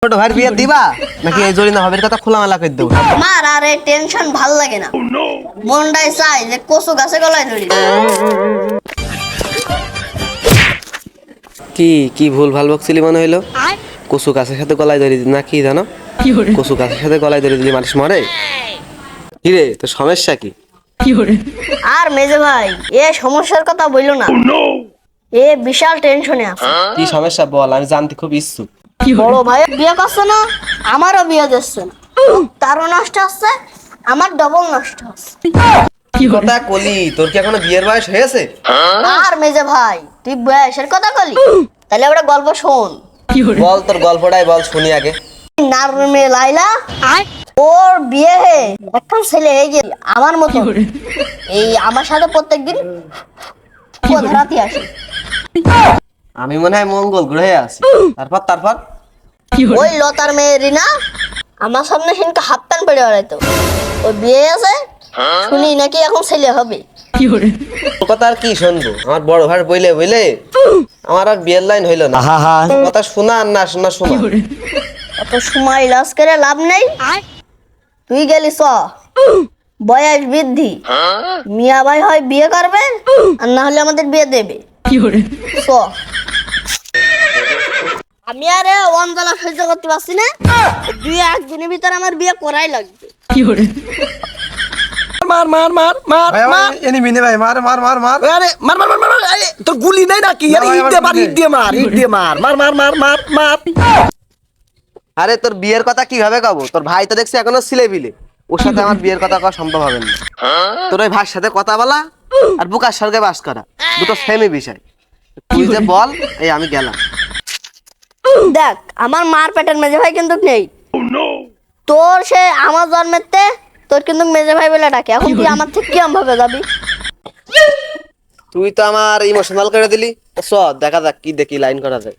ছোট ভাইয়ের বিয়ে দিবা নাকি এই জরিনা ভাবির কথা খোলামেলা করে দেবো? আমার আর এই টেনশন ভাল লাগে না। মনটাই চাই যে কচু গাছে গলায় ধরি। কি কি ভুল ভাল বকছিলি মনে হইলো? কচু গাছের সাথে গলায় ধরে দিলি না কি জানো? কচু গাছের সাথে গলায় ধরে দিলি মানুষ মরে? কি রে তোর সমস্যা কি? আর মেজে ভাই এ সমস্যার কথা বইলো না, এ বিশাল টেনশনে আছে। কি সমস্যা বল, আমি জানতে খুব ইচ্ছুক। বড় ভাই বিয়ে করছে না, আমারও বিয়ে দিচ্ছে না। তারও নষ্ট হচ্ছে, আমার ডবল নষ্ট হচ্ছে। কি কথা কলি, তোর কি এখনো বিয়ের বয়স হয়েছে? আর মেজে ভাই তুই বয়সের কথা কলি, তাহলে একটা গল্প শোন। বল তোর গল্পটাই বল শুনি আগে। নার্মে লাইলা ওর বিয়ে হয়ে একখান ছেলে এই যে আমার মতো এই আমার সাথে প্রত্যেকদিন রাতে আসে। আমি মনে হয় মঙ্গল গ্রহে আছি। তারপর তারপর ওই লতার মেয়ে রিনা আমার সামনে সেদিনকে হাফ প্যান্ট পরে বেড়াইতো। ওর বিয়ে আছে, শুনি নাকি এখন ছেলে হবে। তোর কথা আর কি শুনবো, আমার বড় ভাই বইলে বইলে আমার আর বিয়ের লাইন হইলো না। কথা শোনা আর না শোনা শোনা। অত সময় লস করে লাভ নেই, তুই গেলি চ। বয়স বৃদ্ধি, মিয়া ভাই হয় বিয়ে করবে আর না হলে আমাদের বিয়ে দেবে। চ। আমি আর অঞ্জলা সহ্য করতে পারছি না, দুই একদিনের ভিতরে আমার বিয়ে করাই লাগবে। মার মার মার মার মার এনিমি ভাই মার মার মার মার আরে মার মার মার মার আরে তোর গুলি নাই নাকি? আরে ভাই, ইট দিয়ে আমার মার, ইট দিয়ে মার, ইট দিয়ে মার মার মার মার মার মার। আরে তোর বিয়ের কথা কিভাবে কব? তোর ভাই তো দেখছি এখনো ছিলে বিলে, ওর সাথে আমার বিয়ের কথা কওয়া সম্ভব হবে না। তোর ওই ভাইয়ের সাথে কথা বলা আর বুকার স্বর্গে বাস করা দুটো সেমই বিষয়। তুই যে বল, এই আমি গেলাম। দেখ আমার মার পেটের মেজে ভাই কিন্তু নেই। তোর সে আমার জন্মেতে তোর কিন্তু মেজে ভাই বলে ডাকে। এখন তুই আমার থেকে কিরম ভাবে যাবি? তুই তো আমার ইমোশনাল করে দিলি। চ দেখা যাক কি দেখি লাইন করা যায়।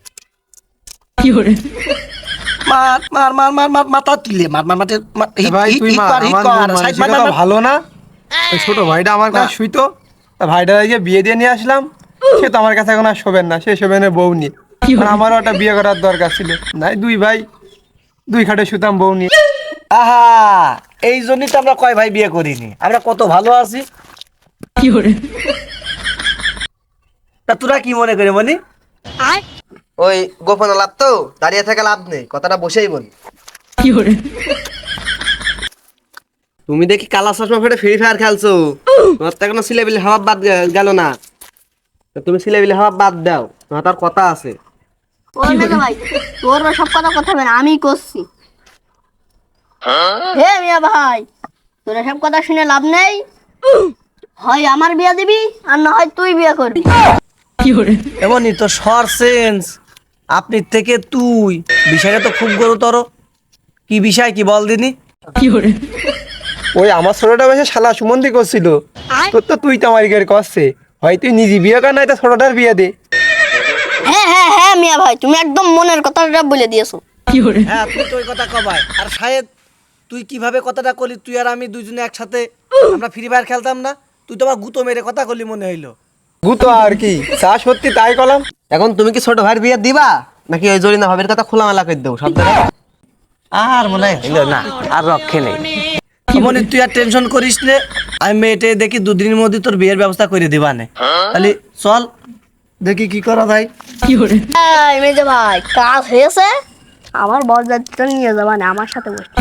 মার মার মার মার মার মাথা তুলে মার মার মাঠে ভাই তুই মার, আমার মানসিকতা ভালো না। ওই ছোট ভাইটা আমার কাছে শুইতো, তা ভাইটা গিয়ে বিয়ে দিয়ে নিয়ে আসলাম। সে তো আমার কাছে এখন আর শোবেন না, সে শোবেন বউ নিয়ে। আর আমারও একটা বিয়ে করার দরকার ছিল, নাই দুই ভাই দুই খাটে শুতাম বউ নিয়ে। আহা, এই জন্যই তো আমরা কয় ভাই বিয়ে করিনি, আমরা কত ভালো আছি। তা তোরা কি মনে করে মনি? ওই গোপন লাভ তো, দাঁড়িয়ে থেকে লাভ নেই, কথাটা বসেই বল। তুমি দেখি কালা চশমা ফেটে ফ্রি ফায়ার খেলছো, তোমার তো এখনো সিলেবিলি হাওয়া বাদ গেল না। তুমি সিলেবিলি হাওয়া বাদ দাও, তোমার তার কথা আছে। ওর মেজে ভাই তোর সব কথা হবে না, আমি করছি। হে মিয়া ভাই, তোর সব কথা শুনে লাভ নেই। হয় আমার বিয়ে দিবি আর না হয় তুই বিয়ে করবি। এমনই তো শর্ট সেন্স, আপনি থেকে তুই, বিষয়টা তো খুব গুরুতর। কি বিষয় কি বল দিনি? ওই আমার ছোটটা বেশি শালা সুমন্দি করছিল, তোর তো তুই তো আমার ইগের করছে। হয় তুই নিজে বিয়ে কর, নাই তো ছোটটার বিয়ে দে। হ্যাঁ হ্যাঁ হ্যাঁ মিয়া ভাই, তুমি একদম মনের কথাটা বলে দিয়েছো। হ্যাঁ তুই তো ওই কথা কবাই। আর শায়েদ তুই কিভাবে কথাটা করলি? তুই আর আমি দুজনে একসাথে আমরা ফ্রি ফায়ার খেলতাম না? তুই তো আমার গুতো মেরে কথা করলি মনে হইলো। গুতো আর কি, যা সত্যি তাই কলাম। এখন তুমি কি ছোট ভাইয়ের বিয়ে দিবা নাকি ওই জরিনা ভাবির কথা খোলামেলা করে দেবো সব জায়গায়? আর মনে হইলো না, আর রক্ষে নেই। মনে তুই আর টেনশন করিস নে, আমি মেয়েটে দেখি দুদিনের মধ্যে তোর বিয়ের ব্যবস্থা করে দিবানে। তাহলে চল দেখি কি করা যায়। এই মেজে ভাই কাজ হয়েছে, আমার বরযাত্রীটা নিয়ে যাবা না আমার সাথে বসে।